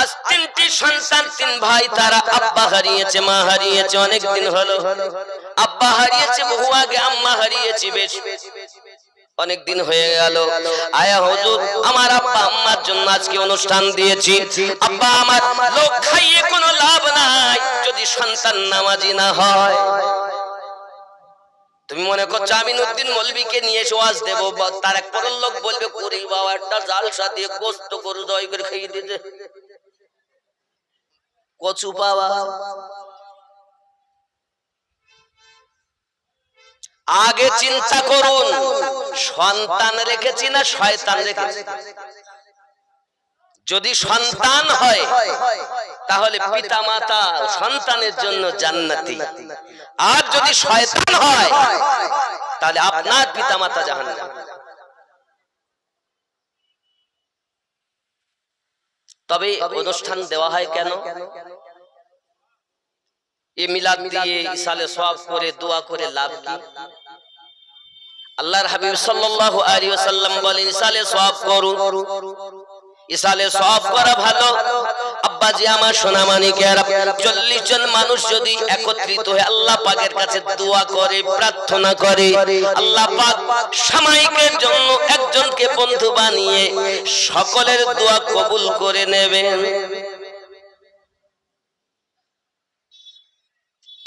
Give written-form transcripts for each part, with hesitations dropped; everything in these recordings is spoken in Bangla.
আজ তিনটি সন্তান, তিন ভাই, তারা আব্বা হারিয়েছে, মা হারিয়েছে, অনেক দিন হলো। আব্বা হারিয়েছে বহু আগে, আম্মা হারিয়েছে বেশ অনেক দিন হয়ে গেল। আয়া হুজুর, আমার আব্বা আম্মার জন্য আজকে অনুষ্ঠান দিয়েছি। আব্বা আমার, লোক খাইয়ে কোনো লাভ নাই যদি সন্তান নামাজি না হয়। তুমি মনে করছো আমিনুদ্দিন মৌলবীকে নিয়ে এসে ওয়াজ দেবো, তার এক পরের লোক বলবে করি বাবা একটা জালসা দিয়ে গোস্ত গরু দই করে খেয়ে দিতে, কচু পাওয়া। আগে চিন্তা করুন, সন্তান রেখেছি না শয়তান রেখেছি? যদি সন্তান হয় তাহলে পিতা মাতা সন্তানের জন্য জান্নাতি, আর যদি শয়তান হয় তাহলে আপনার পিতা মাতা জাহান্নাম। তবে অনুষ্ঠান দেওয়া হয় কেন? এই মিলাদ দিয়ে ইসালে সওয়াব করে দোয়া করে লাভ কি? আল্লাহর হাবিব সাল্লাল্লাহু আলাইহি ওয়াসাল্লাম বলেন ইসালে সওয়াব করুন, ইসালে সওয়াব করা ভালো। আব্বাজি আমার সোনা মানিকেরা, 40 জন মানুষ যদি একত্রিত হয়ে আল্লাহ পাকের কাছে দোয়া করে, প্রার্থনা করে, আল্লাহ পাক সামায়িকের জন্য একজনকে বন্ধু বানিয়ে সকলের দোয়া কবুল করে নেবেন।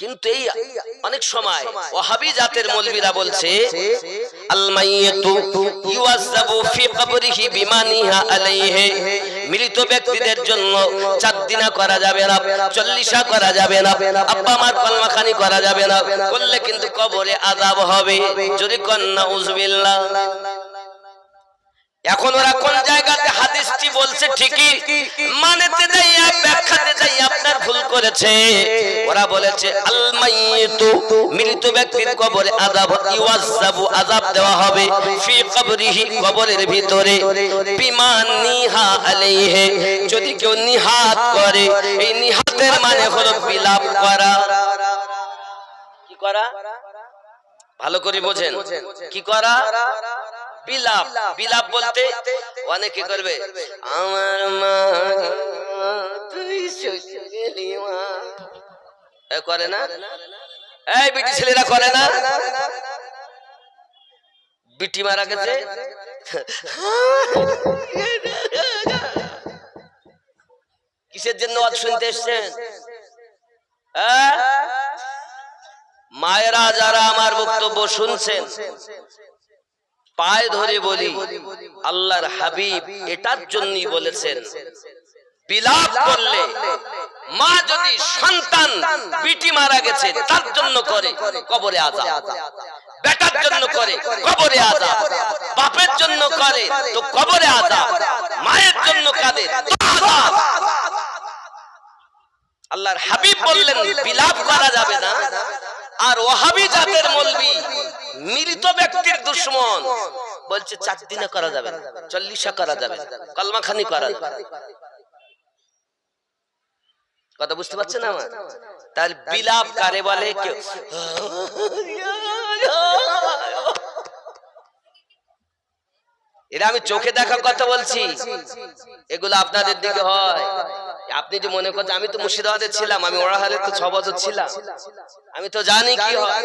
কিন্তু এই অনেক সময় ওয়াহাবি জাতের মৌলবীরা বলছে আল মাইয়িতু ইউযাবু ফি কবরিহি বিমানিহা আলাইহি, মৃত ব্যক্তিদের জন্য 4 দিনা করা যাবে না, 40 করা যাবে না, আব্বা আমার কলমাখানি করা যাবে না, করলে কিন্তু কবরে আযাব হবে। যদি কন্না উযবিল্লাহ। এখন ওরা কোন জায়গাতে হাদিসটি বলছে ঠিকই, মানতে যাইয়া ব্যাখ্যাতে যাই আপনার ভুল করেছে। ওরা বলেছে আল মাইয়িতু, মৃত ব্যক্তির কবরে আযাব, ইউযাবু আযাব দেওয়া হবে, ফি কবরিহি কবরের ভিতরে, বিমা নিহা আলাইহি, যদি কেউ নিহাত করে। এই নিহাতের মানে হলো বিলাপ করা। কি করা? ভালো করে বোঝেন, কি করা? বিলাপ। বিলাপ বলতে অনেকে করবে আমার মা তুই গেলি মা, করে না? এই বিটি ছেলেরা করে না? বিটি মারা গেছে, কিসের জন্য ওয়াজ শুনতে এসেছেন? মায়েরা যারা আমার বক্তব্য শুনছেন, পায়ে ধরে বলি, আল্লাহর হাবিব এটার জন্যই বলেছেন বিলাপ করলে, মা যদি সন্তান বিটি মারা গেছে তার জন্য করে কবরে আযাব, বেটার জন্য করে কবরে আযাব, বাপের জন্য করে তো কবরে আযাব, মায়ের জন্য কাঁদে তো আযাব। আল্লাহর হাবিব বললেন বিলাপ করা যাবে না। আর ওয়াহাবি জাতের মৌলবী মৃত ব্যক্তির দুশমন বলছে 4 দিনে করা যাবে না, 40 করা যাবে, কলমাখানি করা যাবে। কথা বুঝতে পারছেন আমার? তার বিলাপ কারে বলে? কেউ এরা আমি চোখে দেখা কথা বলছি, এগুলো আপনাদের দিকে হয়। আপনি যে মনে করছেন, আমি তো মুর্শিদাবাদে ছিলাম, আমি ওরাহালে তো 6 বছর ছিলাম, আমি তো জানি কি হয়।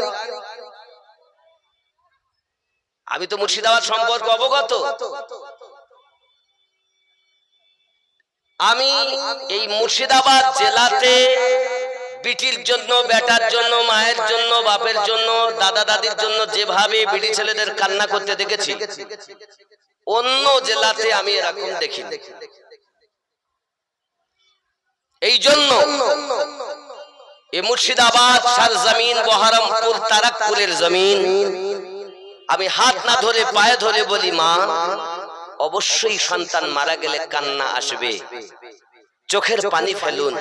আমি তো মুর্শিদাবাদ সম্পর্কে অবগত। আমি এই মুর্শিদাবাদ জেলাতে বিটির জন্য, বেটার জন্য, মায়ের জন্য, বাপের জন্য, দাদা দাদির জন্য যেভাবে বিটি ছেলেদের কান্না করতে দেখেছি, অন্য জেলাতে আমি এরকম দেখিনি। এই জন্য এই মুর্শিদাবাদ সরজমিন, বহরমপুর, তারাকপুরের জমিন, আমি হাত না ধরে পায়ে ধরে বলি, মা অবশ্যই সন্তান মারা গেলে কান্না আসবে, চোখের পানি ফেলুন,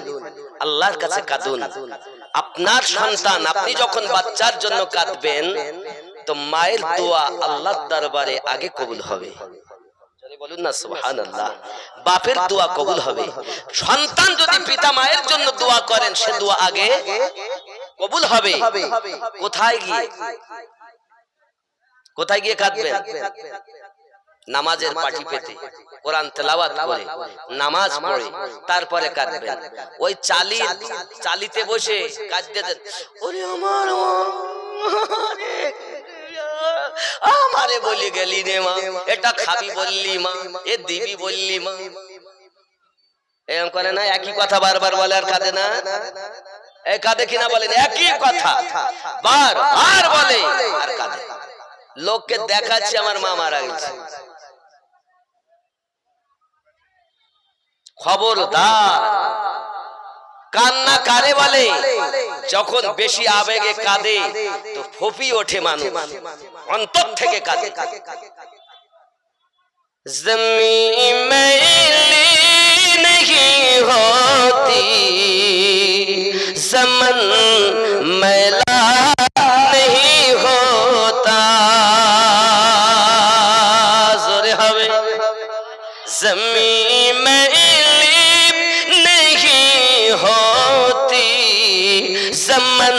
আল্লাহর কাছে কাঁদুন। আপনার সন্তান, আপনি যখন বাচ্চার জন্য কাঁদবেন তো মায়ের দোয়া আল্লাহর দরবারে আগে কবুল হবে। বলুন না সুবহানাল্লাহ। বাপের দোয়া কবুল হবে। সন্তান যদি পিতা মায়ের জন্য দোয়া করেন, সে দোয়া আগে কবুল হবে। কোথায় গিয়ে, কোথায় গিয়ে কাঁদবেন? নামাজের পাটি পেতে কোরআন তেলাওয়াত করে নামাজ পড়ে তারপরে কাঁদবেন। ওই চালিতে বসে কাঁদতেছেন, ওরে আমারে বলি গেলি রে মা, এটা খাবি বললি মা, এ দিবি বললি মা, এরকম করে না? একই কথা বারবার বলে আর কাঁদে না? এই কাঁদে কিনা বলেন? একই কথা বারবার বলে আর কাঁদে। লোককে দেখাচ্ছে আমার মা মারা গেছে। খবরদার, কান্না কারে বলে? যখন বেশি আবেগে কাঁদে তো ফুঁপি ওঠে মানুষ, অন্তর থেকে কাঁদে। জমিন মেলি नहीं होती, ज़मन मैला नहीं होता, ज़ोरे हवे ज़मीन मैली नहीं होती, ज़मन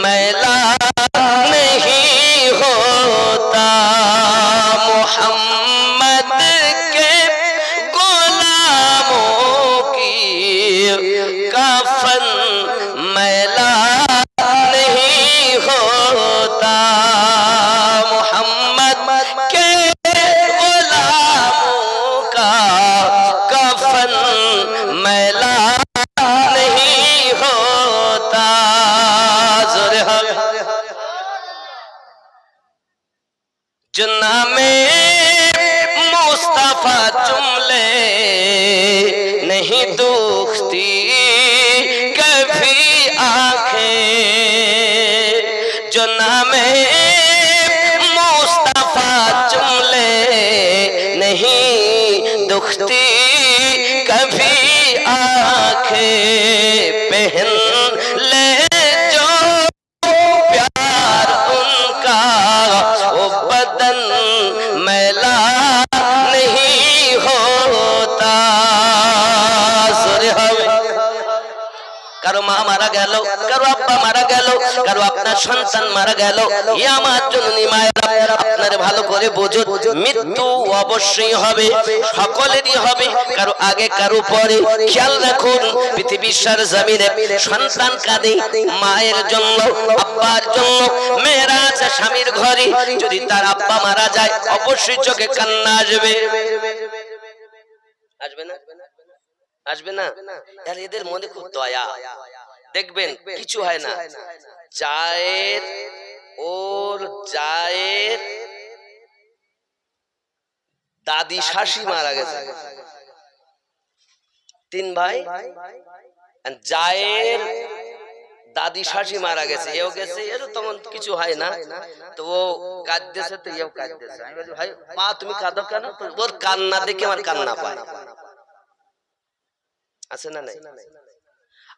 मैला नहीं होता, मोहम्मद के कफन मैला नहीं होता, मोहम्मद के गुलामों का कफन मैला नहीं होता। जुन्ना में मुस्तफा जुमले नहीं दुखती कभी आंखें, जो नामे मुस्तफा जुमले नहीं दुखती कभी आंखें, पहन ले जो प्यार उनका वो बदन मैला नहीं होता। কারো মা মারা গেল, কারো আব্বা মারা গেল, কারো আপনার সন্তান মারা গেল, এ আমার জননী মায়েরা আপনার ভালো করে বুঝুন, মৃত্যু অবশ্যই হবে, সকলেরই হবে, কারো আগে কারো পরে। খেয়াল রাখুন, পৃথিবীর সার জমিনে সন্তান কাঁদে মায়ের জন্য, আব্বার জন্য। মেয়েরা আছে স্বামীর ঘরে, যদি তার আব্বা মারা যায় অবশ্যই চোখে কান্না আসবে। আসবে না? আসবে না? আর এদের মনে খুব দয়া, দেখবেন কিছু হয় না। জায়ের দাদি শাশি মারা গেছে, 3 ভাই, জায়ের দাদি শাশি মারা গেছে, এও গেছে, এর তেমন কিছু হয় না, তো ও কাঁদতেছে, তো এও কাঁদতেছে। আমি বলি, ভাই মা তুমি কাঁদো কেন? ওর কান্না দেখে আমার কান্না পায়। আছে না নাই?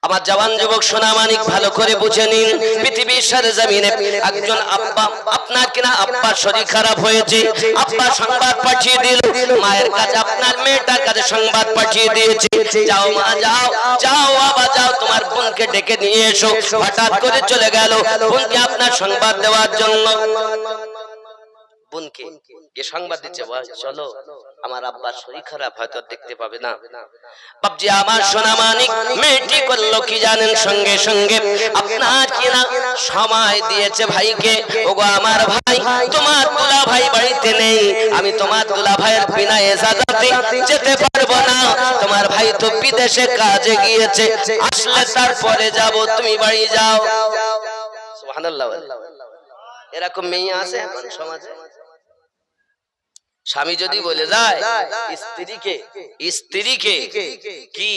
আমার জওয়ান যুবক সোনা মানিক ভালো করে বুঝে নিন, পৃথিবীর সারে জমিনে একজন আব্বা, আপনার কিনা আব্বার শরীর খারাপ হয়েছে, আব্বা সংবাদ পাঠিয়ে দিল মায়ের কাছে, আপনার মেয়েটার কাছে সংবাদ পাঠিয়ে দিয়েছে, যাও মা যাও, যাও বাবা যাও, তোমার বোনকে ডেকে নিয়ে এসো। হঠাৎ করে চলে গেল বোনকে আপনার সংবাদ দেওয়ার জন্য। বোনকে যে সংবাদ দিচ্ছে, চলো আমার আব্বার শরীর খারাপ, হয়তো দেখতে পাবে না। বাপজি আমার সোনা মানিক মেয়েটি করলো কি জানেন? সঙ্গে সঙ্গে আপনার কিনা সময় দিয়েছে ভাইকে, ওগো আমার ভাই, তোমার দুলা ভাই বাড়িতে নেই, আমি তোমার দুলা ভাইয়ের বিনা ইজাজতে যেতে পারবো না, তোমার ভাই তো বিদেশে কাজে গিয়েছে, আসলে তারপরে যাব, তুমি বাড়ি যাও। সুবহানাল্লাহ। এরকম মেয়ে আছে এখন সমাজে। স্বামী যদি বলে যায় স্ত্রীকে কি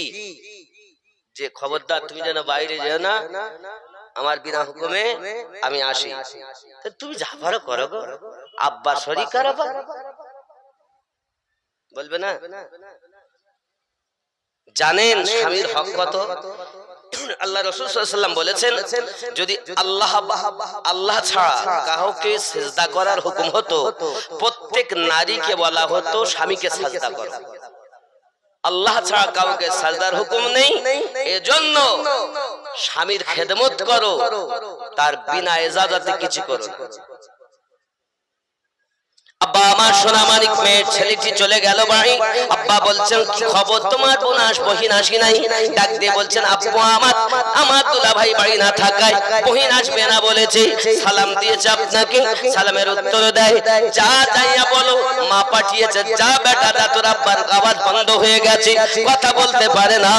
যে খবরদার তুমি যেন বাইরে যেও না, আমার বিনা হুকুমে আমি আসি, তুমি যা পারো করো গো, আব্বার শরীর খারাপ বলবে না? জানেন স্বামীর হক কত? আল্লাহ রাসূল সাল্লাল্লাহু আলাইহি ওয়াসাল্লাম বলেছেন, যদি আল্লাহ ছাড়া কাউকে সিজদা করার হুকুম হতো, প্রত্যেক নারীকে বলা হতো স্বামীকে সিজদা করো। আল্লাহ ছাড়া কাউকে সিজদার হুকুম নেই, এজন্য স্বামীর খেদমত করো, তার বিনা ইজাজতে কিছু করো না। আব্বা আমার সোনা মানিক মেয়ের ছেলেটি চলে গেল বাড়ি। আব্বা বলছেন কি খবর তোমার, বোন বহিন আসি নাই? ডাক দিয়ে বলছেন আব্বু আমার দুলা ভাই বাড়ি না থাকায় বহিন আসবে না বলেছে, সালাম দিয়েছে আপনাকে। সালামের উত্তর দেয় যা যাইয়া বলো মা পাঠিয়েছে, যা বেটা যা, তোর আব্বার আওয়াজ বন্ধ হয়ে গেছে, কথা বলতে পারে না,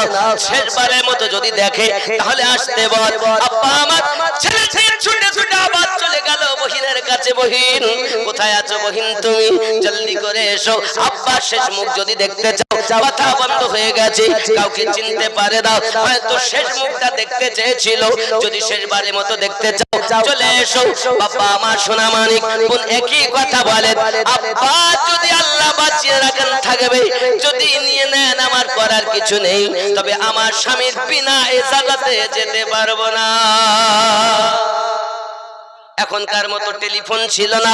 শেষবারের মতো যদি দেখে তাহলে আসতে বল। আব্বা আমার ছেলে ছুটে ছুটে আবার চলে গেল বহিনের কাছে। বহিন কোথায় আছো বহিন, তুমি জলদি করে এসো, আব্বা শেষ মুখ যদি দেখতে চাও, কথা বন্ধ হয়ে গেছে, কাউকে চিনতে পারে না, হয়তো শেষ মুখটা দেখতে চেয়েছিল, যদি শেষবারের মতো দেখতে চাও চলে এসো। বাবা আমার সোনা মানিক বোন একই কথা বলেন, আব্বা যদি আল্লাহ বাঁচিয়ে রাখেন থাকবে, যদি নিয়ে নেন আমার করার কিছু নেই, তবে আমার স্বামীর বিনা ইজাজতে যেতে পারবো না। এখনকার মতো টেলিফোন ছিল না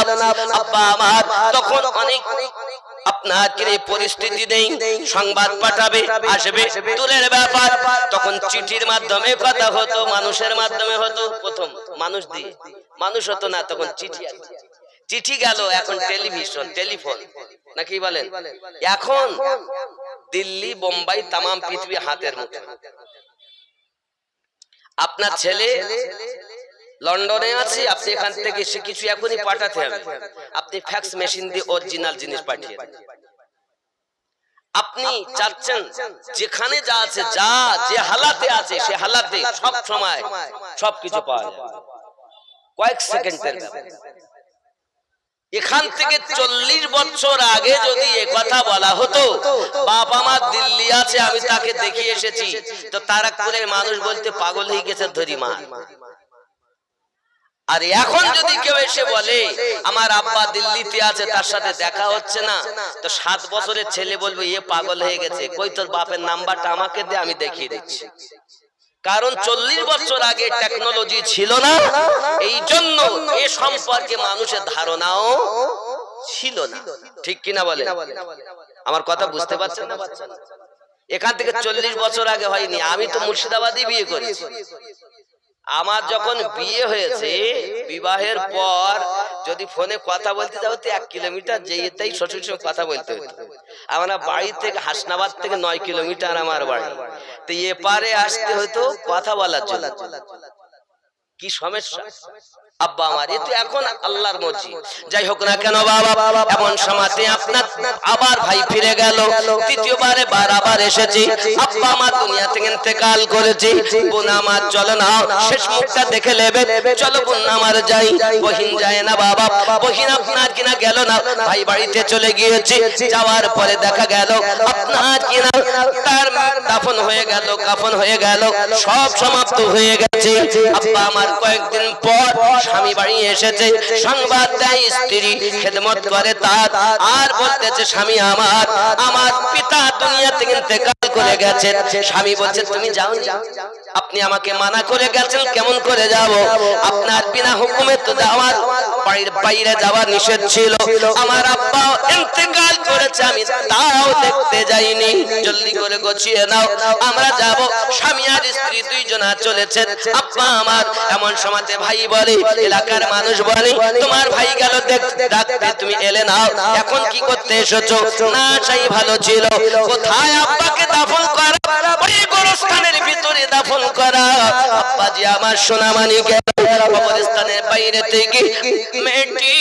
আব্বা আমার, তখন অনেক আপনার কি পরিস্থিতি নেই, সংবাদ পাঠাবে আসবে দূরের ব্যাপার, তখন চিঠির মাধ্যমে কথা হতো, মানুষের মাধ্যমে হতো, প্রথম মানুষ দিয়ে, মানুষ হতো না তখন চিঠি, চিঠি গেল, এখন টেলিভিশন টেলিফোন নাকি বলেন, এখন দিল্লি বোম্বাই তামাম পৃথিবী হাতের মুঠে। আপনার ছেলে লন্ডনে আছে, আপনি এখান থেকে সে কিছু এখনই পাঠাতে হবে, আপনি ফ্যাক্স মেশিন দিয়ে অরিজিনাল জিনিস পাঠিয়ে দেন। আপনি চাচ্ছেন যেখানে যা আছে, যা যে হালাতে আছে সে হালাতে সব সময় সবকিছু পাওয়া যায় কয়েক সেকেন্ডের ব্যাপার। এখান থেকে 40 বছর আগে যদি এ কথা বলা হতো বাপ আমার দিল্লি আছে আমি তাকে দেখে এসেছি, তো তারাকপুরের মানুষ বলতে পাগল হয়ে গেছে ধরি মা। আর এখন যদি কেউ এসে বলে আমার আব্বা দিল্লিতে আছে, তার সাথে দেখা হচ্ছে না, তো 7 বছরের ছেলে বলবে এ পাগল হয়ে গেছে, কই তোর বাপের নাম্বারটা আমাকে দে আমি দেখিয়ে দিচ্ছি। কারণ 40 বছর আগে টেকনোলজি ছিল না, এই জন্য এ সম্পর্কে মানুষের ধারণাও ছিল না, ঠিক কিনা বলে? আমার কথা বুঝতে পারছেন না? এখান থেকে 40 বছর আগে হয়নি, আমি তো মুর্শিদাবাদে বিয়ে করেছি। আমার যখন বিয়ে হয়েছে, বিবাহের পর যদি ফোনে কথা বলতে যাও তো 1 কিলোমিটার যেতেই শ্বশুর সঙ্গে কথা বলতে হতো। আমার বাড়ি থেকে হাসনাবাদ থেকে 9 কিলোমিটার আমার বাড়ি, তো এপারে আসতে হতো কথা বলার জন্য। কি সমস্যা আব্বা আমার, এ তো এখন আল্লাহর মর্জি। যাই হোক না কেন বাবা, এমন সময়তে আপনার আবার ভাই ফিরে গেল, তৃতীয়বারে আবার এসেছি, আব্বা আমার দুনিয়া থেকে ইন্তেকাল করেছে। বোন আমার চলো না শেষ মুখটা দেখে নেবে, চলো বোন আমার যাই। বহিন যায় না বাবা, বহিন আপনার কিনা গেল না, ভাই বাড়িতে চলে গিয়েছে। যাওয়ার পরে দেখা গেল আপনার কিনা তার দাফন হয়ে গেল, কাফন হয়ে গেল, সব সমাপ্ত হয়ে গেছে। আব্বা আমার কয়েকদিন পর স্বামী বাড়ি এসেছে, সংবাদ দেয় স্ত্রী খেদমত করে তার, আর বলতেছে স্বামী আমার পিতা দুনিয়া থেকে ইন্তেকাল করে গেছে। স্বামী বলছে তুমি যাও, আপনি আমাকে মানা করে গেছেন, কেমন করে যাব? আপনার বিনা হুকুমে তো যাওয়ার বাড়ির বাইরে যাওয়া নিষেধ ছিল। আমার আব্বা ইন্তেকাল করেছে, আমি তাও দেখতে যাইনি, জলদি করে গুছিয়ে নাও আমরা যাব। স্বামী আর স্ত্রী দুইজনা চলেছেন। আব্বা আমার এমন সময়তে ভাই বলে, এলাকার মানুষ বলে তোমার ভাই গেল ডাকতে, তুমি এলে না, এখন কি করতে এসেছো? না চাই ভালো ছিল, কোথায় আব্বাকে দাফন করা, ওই গোরস্থানের ভিতরে দাফন করা। আব্বাজি আমার সোনা মানিকের কবরস্থানের বাইরে থেকে মেয়েটি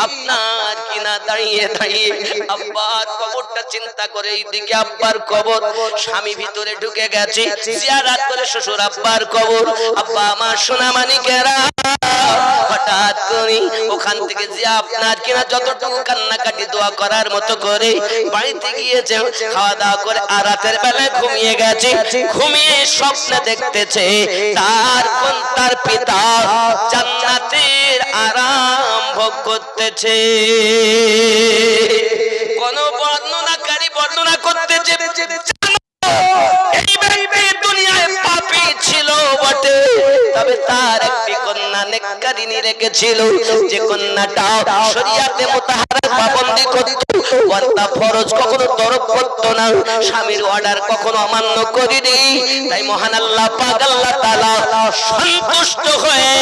আপনার কিনা দাঁড়িয়ে দাঁড়িয়ে আব্বার কবরটা চিন্তা করে, এইদিকে আব্বার কবর, স্বামী ভিতরে ঢুকে গেছে জিয়ারত করে শ্বশুর আব্বার কবর। আব্বা আমার সোনা মানিকেরা হঠাৎ করে ওখান থেকে যে আপনার কিনা যতটুকু কান্নাকাটি দোয়া করার মতো করে বাড়িতে গিয়েছে, খাওয়া দাওয়া করে আর রাতের বেলায় ঘুমিয়ে গেছে। ঘুমিয়ে স্বপ্ন দেখতেছে তার পিতা জান্নাতের আরাম ভোগ করতেছে। কোন বর্ণনাকারী বর্ণনা করতেছে এই ব্যক্তি দুনিয়ায় পাপী ছিল বটে, তবে তার একটি কন্যা নেককারিনী রেখেছিল, যে কন্যাটা শরীয়তে মুতাহারা পাবন্দি করত। পর্দা ফরজ কখনো তরক করতো না, স্বামীর অর্ডার কখনো অমান্য করিনি। তাই মহান আল্লাহ পাক আল্লাহ তাআলা সন্তুষ্ট হয়ে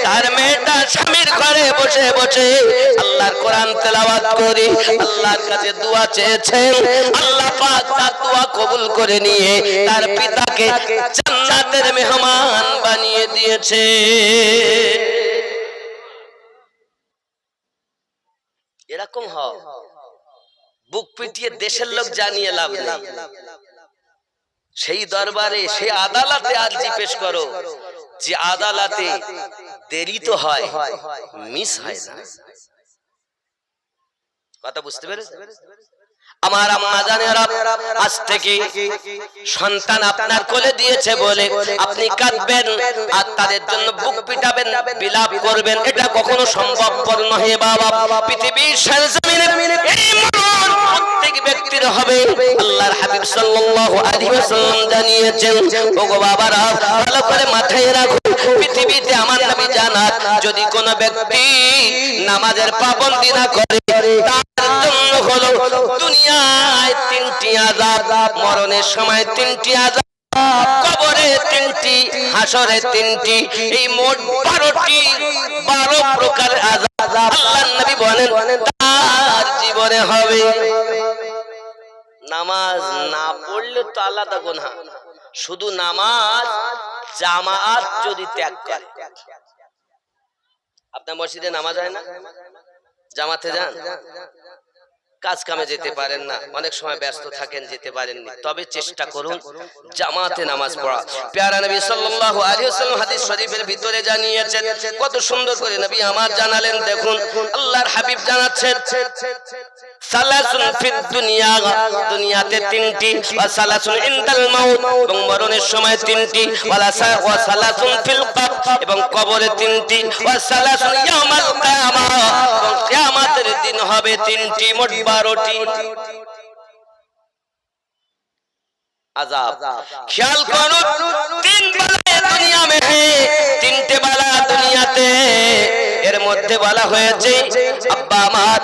তার মেয়েটা স্বামীর ঘরে বসে বসে আল্লাহর কোরআন তেলাওয়াত করে আল্লাহর কাছে দোয়া চেয়েছেন। আল্লাহ পাক তার দোয়া কবুল করে নিয়ে তার পিতাকে জান্নাতের মেহমান বানিয়ে দিয়েছে। এরকম হও, বুক পিটিয়ে দেশের লোক জানিয়ে লাভ নেই। সেই দরবারে সেই আদালতে আরজি পেশ করো যে আদালতে দেরি তো হয়, মিস হয় না। কথা বুঝতে পেরেছ? আমার আম্মা জানেরা, আজ থেকে সন্তান আপনার কোলে দিয়েছে বলে আপনি কাঁদবেন আর তাদের জন্য বুক পিটাবেন, বিলাপ করবেন, এটা কখনো সম্ভবপর নয় বাবা। পৃথিবীর সরজমিনে এই মরণ প্রত্যেক ব্যক্তির হবে। আল্লাহর হাবিব সাল্লাল্লাহু আলাইহি ওয়াসাল্লাম জানিয়েছেন, ওগো বাবারা ভালো করে মাথায় রাখুন, পৃথিবীতে আমার নবী জানাত যদি কোনো ব্যক্তি নামাজের পাবন্দি না করে তার জন্য হলো দুনিয়ায় 3টি আযাব, মরণের সময় 3টি আযাব, কবরে 3টি, হাসরে 3টি, এই মোট 12টি 12 প্রকার আযাব আল্লাহর নবী বলেন তার জীবনে হবে। নামাজ না পড়লে তো আলাদা গুনাহ, শুধু নামাজ জামাত যদি ত্যাগ করে। আপনার মসজিদে নামাজ হয় না, জামাতে যান, কাজ কামে যেতে পারেন না, অনেক সময় ব্যস্ত থাকেন, যেতে পারেননি, তবে চেষ্টা করুন জামাতে নামাজ পড়া। প্যারা নবী সাল্লাল্লাহু আলাইহি ওয়াসাল্লাম হাদিস শরীফের ভিতরে জানিয়েছেন, কত সুন্দর করে নবী আমার জানালেন। দেখুন আল্লাহর হাবিব জানাচ্ছেন, সালাসুন ফিদ দুনিয়া, দুনিয়াতে 3টি, ওয়া সালাসুন ইনদাল মাউত, এবং মরণের সময় 3টি, ওয়া সালাসুন ফিল কবর, এবং কবরে 3টি, ওয়া সালাসুন ইয়াউমাল কিয়ামা, এবং কিয়ামতের দিন হবে 3টি, মোট 12টি আযাব। খেয়াল করুন, 3 বালা দুনিয়া মে है, 3টে বালা দুনিয়াতে। এর মধ্যে বলা হয়েছে আব্বা আমার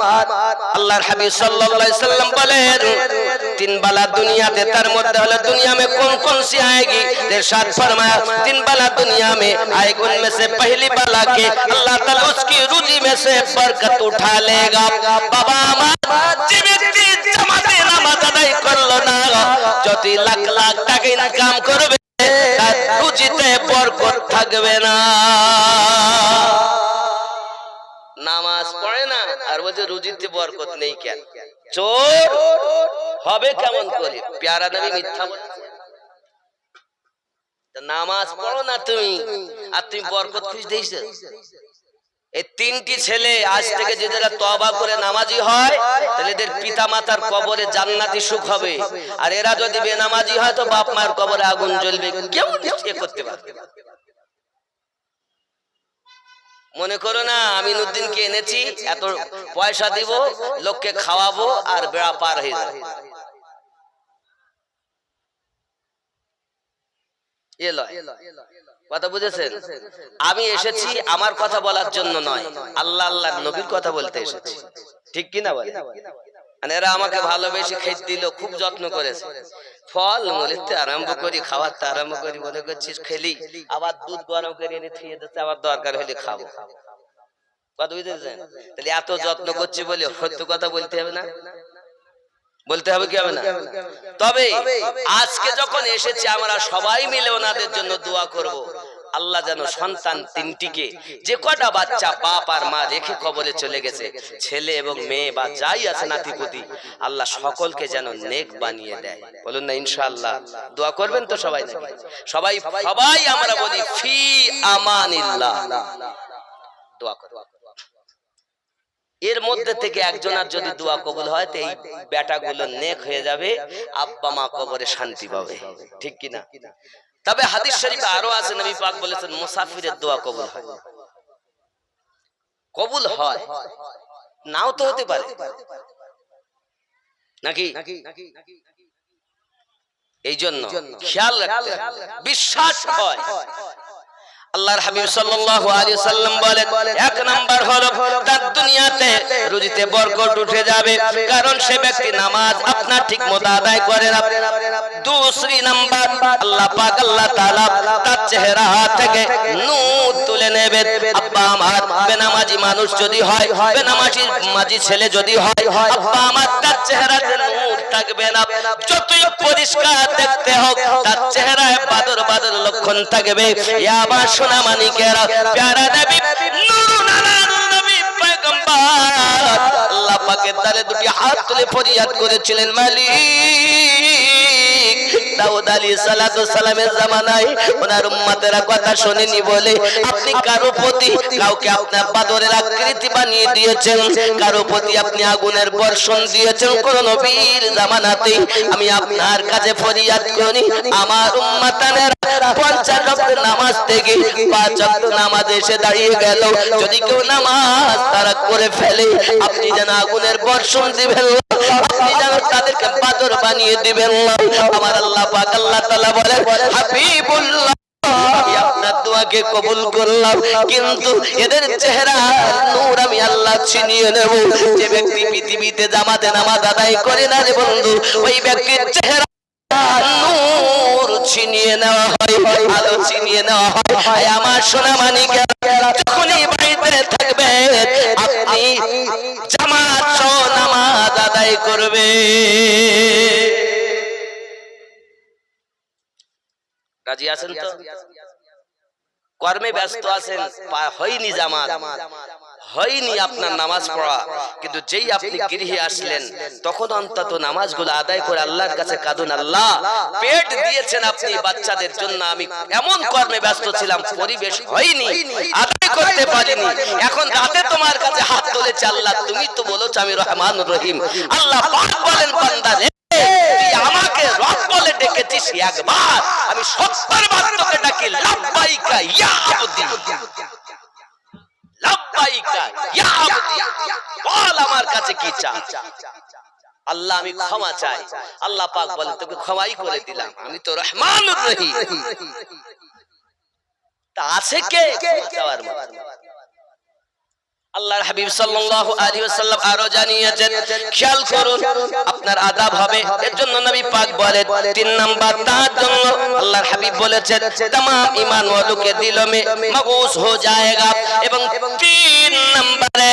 আল্লাহর হাবিব সাল্লাল্লাহু আলাইহি সাল্লাম বলেন 3 বালা দুনিয়াতে, তার মধ্যে হলো দুনিया में कौन-कौन सी आएगी, इरशाद फरमाया 3 बाला दुनिया में आएगी, उनमें से पहली बाला के अल्लाह ताला उसकी रुजी में से बरकत उठा लेगा। बाबा আমার যে ব্যক্তি জামাতে নামাজ আদায় করলো না, যত লাখ লাখ টাকা ইনকাম করবে তার রুজিতে বরকত থাকবে না। নামাজ পড়ে না আর বলছে রুজিতে বরকত নেই, কেন? চোর হবে কেমন করে? প্যারা নবী মিথ্যা বলছে। নামাজ পড়ো না তুমি আর তুমি বরকত খুঁজে দিয়েছো। এই 3টি ছেলে আজ থেকে যদি এরা তওবা করে নামাজি হয়, তাহলে এদের পিতা মাতার কবরে জান্নাতি সুখ হবে। আর এরা যদি বেনামাজি হয় তো বাপ মায়ের কবরে আগুন জ্বলবে, কেউ কিছু করতে পারবে না। মনে করো না আমিনুদ্দিনকে এনেছি, এত পয়সা দিব, লোককে খাওয়াবো আর বেড়া পার হয়ে যাবে। কথা বুঝেছেন? আমি এসেছি আমার কথা বলার জন্য নয়, আল্লাহ আল্লাহর নবীর কথা বলতে এসেছি, ঠিক কি না বলে? এরা আমাকে ভালোবেসে খেতে দিল, খুব যত্ন করেছে, ফল মূলিতে আরম্ভ করি, খাওয়াতে আরম্ভ করি, মনে করছিস খেলি, আবার দুধ গরম করে এনে থুয়ে দিচ্ছে, আবার দরকার হলে খাবো। কথা বুঝেছেন? তাহলে এত যত্ন করছি বলে সত্য কথা বলতে হবে না? বলতে হবে কি হবে না? তবে আজকে যখন এসেছি আমরা সবাই মিলে ওনাদের জন্য দোয়া করব, আল্লাহ যেন সন্তান 3টিকে, যে কটা বাচ্চা বাপ আর মা রেখে কবরে চলে গেছে, ছেলে এবং মেয়ে বা যাই আছে নাতিপুতি, আল্লাহ সকলকে যেন নেক বানিয়ে দেয়। বলুন না ইনশাআল্লাহ? দোয়া করবেন তো সবাই? সবাই সবাই আমরা বলি ফি আমানিল্লাহ, দোয়া করব। এর মধ্যে থেকে একজনের যদি দোয়া কবুল হয় তো এই বেটাগুলো নেক হয়ে যাবে, আব্বা মা কবরে শান্তি পাবে, ঠিক কি না? তবে হাদিস শরীফে আরো আছে, নবী পাক বলেছেন মুসাফিরের দোয়া কবুল হয়। কবুল হয়, নাও তো হতে পারে, নাকি? এই জন্য খেয়াল রাখতে, বিশ্বাস হয় আল্লাহর হাবিব সাল্লাল্লাহু আলাইহি সাল্লাম বলেন এক নাম্বার হলো তার দুনিয়াতে রুজিতে বরকত উঠে যাবে, কারণ সে ব্যক্তি নামাজ আপনার ঠিকমতো আদায় করে না। দুসরি নাম্বার আল্লাহ পাক আল্লাহ তাআলা তার চেহারা থেকে নূর তুলে নেবেন। আব্বা আমার বেনামাজি মানুষ যদি হয়, বেনামাজি ছেলে যদি হয়, আব্বা আমার তার চেহারাতে নূর থাকবে না। যতই পরিষ্কার দেখতে হোক তার চেহারায় বাদর বাদর লক্ষণ থাকবে। ইয়া আমার সোনা মানিকেরা, প্যারা নবী নূরুন আলা নবী পয়গম্বর আল্লাহ পাকের দ্বারে দুটি হাত তুলে ফরিয়াদ করেছিলেন, মালিক দাউদ আলাইহিস সালাতু সালামের জামানায় ওনার উম্মতেরা কথা শুনেনি বলে আপনি কারো প্রতি কাউকে আপনার বাদরের আকৃতি বানিয়ে দিয়েছেন, কারো প্রতি আপনি আগুনের বর্ষণ দিয়েছেন। কোন নবীর জামানাতে আমি আপনার কাছে ফরিয়াদ করি, আমার উম্মতানেরা ৫ ওয়াক্ত নামাজ থেকে ৫ ওয়াক্ত নামাজ এসে দাঁড়িয়ে গেল, যদি কেউ নামাজ তারাক করে ফেলে আপনি যেন আগুনের বর্ষণ দিবেন, আপনি যেন তাদেরকে বাদর বানিয়ে দিবেন। আমার আল্লাহ পাক আল্লাহ তাআলা বলেন, হাবিবুল্লাহ আপনার দোয়াকে কবুল করলাম, কিন্তু এদের চেহারা নূর আমি আল্লাহ ছিনিয়ে নেব। যে ব্যক্তি পৃথিবীতে জামাতে নামাজ আদায় করে না রে বন্ধু, ওই ব্যক্তির চেহারা নূর ছিনিয়ে নেওয়া হয়, আলো ছিনিয়ে নেওয়া হয়। আমার সোনা মানিকেরা, যখনই বাড়িতে থাকবে আপনি জামাত সহ নামাজ আদায় করবে। রাজি আছেন তো? কর্মে ব্যস্ত আছেন, হয়নি জামাত, হয়নি আপনার নামাজ পড়া, কিন্তু যেই আপনি গৃহে আসলেন তখন অন্তত নামাজগুলো আদায় করে আল্লাহর কাছে কাঁদুন, আল্লাহ পেট দিয়েছেন আপনি বাচ্চাদের জন্য, আমি এমন কর্মে ব্যস্ত ছিলাম পরিবেশ হয়নি, আদায় করতে পারিনি, এখন রাতে তোমার কাছে হাত তুলেছি, আল্লাহ তুমি তো বলেছো আমি রহমানুর রহিম। আল্লাহ পাক বলেন, বান্দা রে তুই আমাকে রব বলে ডেকেছিস একবার, আমি ৭০ বার তোকে ডাকি লাব্বাইকা ইয়া আবদি, লাব্বাইকা ইয়া আবদি, বল আমার কাছে কি চাই। আল্লাহ আমি ক্ষমা চাই, আল্লাহ পাক বলে তোকে ক্ষমাই করে দিলাম, আমি তো রহমানুর রহিম। তা আছে কে চাওয়ার মতো? আল্লাহর হাবিব সাল্লাল্লাহু আলাইহি ওয়াসাল্লাম আরো জানিয়েছেন, খেয়াল করুন আপনার আযাব হবে। এর জন্য নবী পাক বলেন ৩ নাম্বার তার জন্য আল্লাহর হাবিব বলেছেন तमाम ईमान वालों के दिलों में मगूस हो जाएगा। এবং ৩ নম্বরে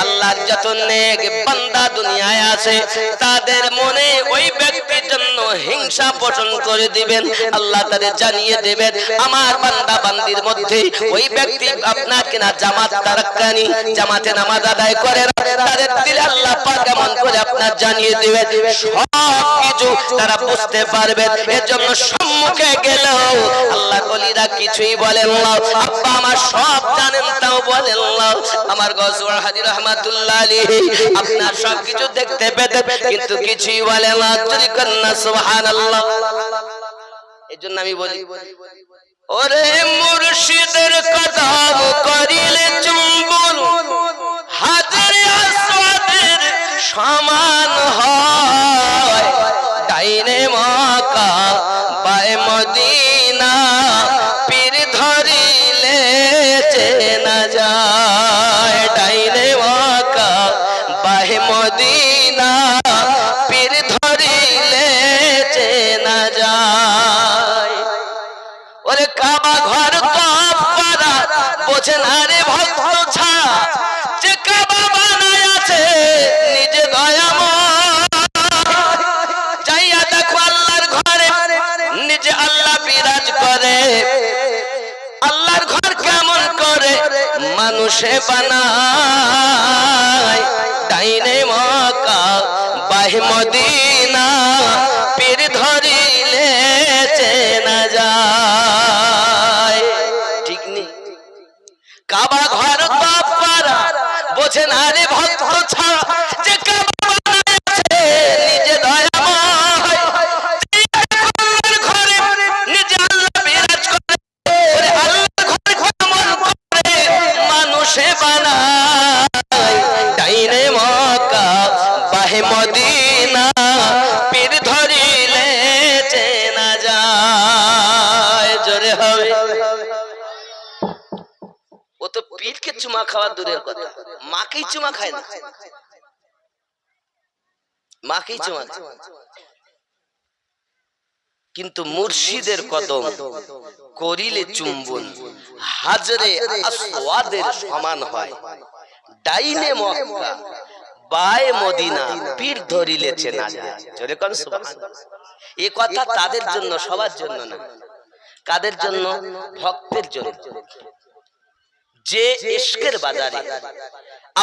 আল্লাহর যত নেক বান্দা দুনিয়ায় আছে তাদের মনে ওই ব্যক্তির জন্য হিংসা পোষণ করে দিবেন। আল্লাহ তাদের জানিয়ে দেবেন আমার বান্দা বান্দির মধ্যে ওই ব্যক্তি আপনার কিনা জামাত তারাক্কানি, জামাতে নামাজ আদায় করে, তাদের দিলে আল্লাহ পাক এমন করে আপনার জানিয়ে দিবেন, সবকিছু তারা বুঝতে পারবে। এর জন্য সম্মুখে গেলেও আল্লাহর ওলিরা কিছুই বলেন না, আব্বা আমার সব জানেন তাও বলেন না। আমার গজওয়ার হাজী রহমাতুল্লাহ আলাইহি আপনার সবকিছু দেখতে পেতেন কিন্তু কিছুই বলেন না। যদি কন্না সুবহানাল্লাহ। এজন্য আমি বলি, ওরে মুর্শিদের কদম করিলে চুম্বন হাজরে আসওয়াদের সমান হয়, ডাইনে মক্কা বায়ে মদিনা পীর ধরিলে চেনা যায়, ডাইনে মক্কা বায়ে মদিনা পীর ধরিলে চেনা যায়। ওরে কাবা ঘর তো পারা বোঝে না রে ভক্ত ছাড়া, যে কাবা বানায় আছে নিজে দয়াময়, যাইয়া দেখো আল্লাহর ঘরে নিজে আল্লাহ বিরাজ করে। আল্লাহর ঘর কেমন করে মানুষে বানায়, ডাইনে মক্কা বাহে মদিনা পীর ধরিলে চেনা যায়। ঠিক নেই? কাবা ঘর তো পারা বোঝে না রে ভক্ত ছাড়া, যে কাবা বানায় আছে নিজে দয়াময়, আল্লাহর ঘরে নিজে আল্লাহ বিরাজ করে। ওরে আল্লাহর ঘর কেমন করে মানুষে বানায়, ডাইনে মক্কা বাহে মদিনা পীর ধরিলে চেনা যায়। জোরে হবে চুমা খাওয়া দূরের কথা, মাকেই চুমা খায় না, মাকেই চুমা খায়। কিন্তু মুর্শিদের কদম করিলে চুম্বন হাজরে আসওয়াদের সমান হয়। ডাইনে মক্কা বায়ে মদিনা পীর ধরিলে চেনা যায়। জোরে কোন সুবহানাল্লাহ। এই কথা তাদের জন্য, সবার জন্য না। কাদের জন্য? ভক্তের জন্য। যে ইশকের বাজারে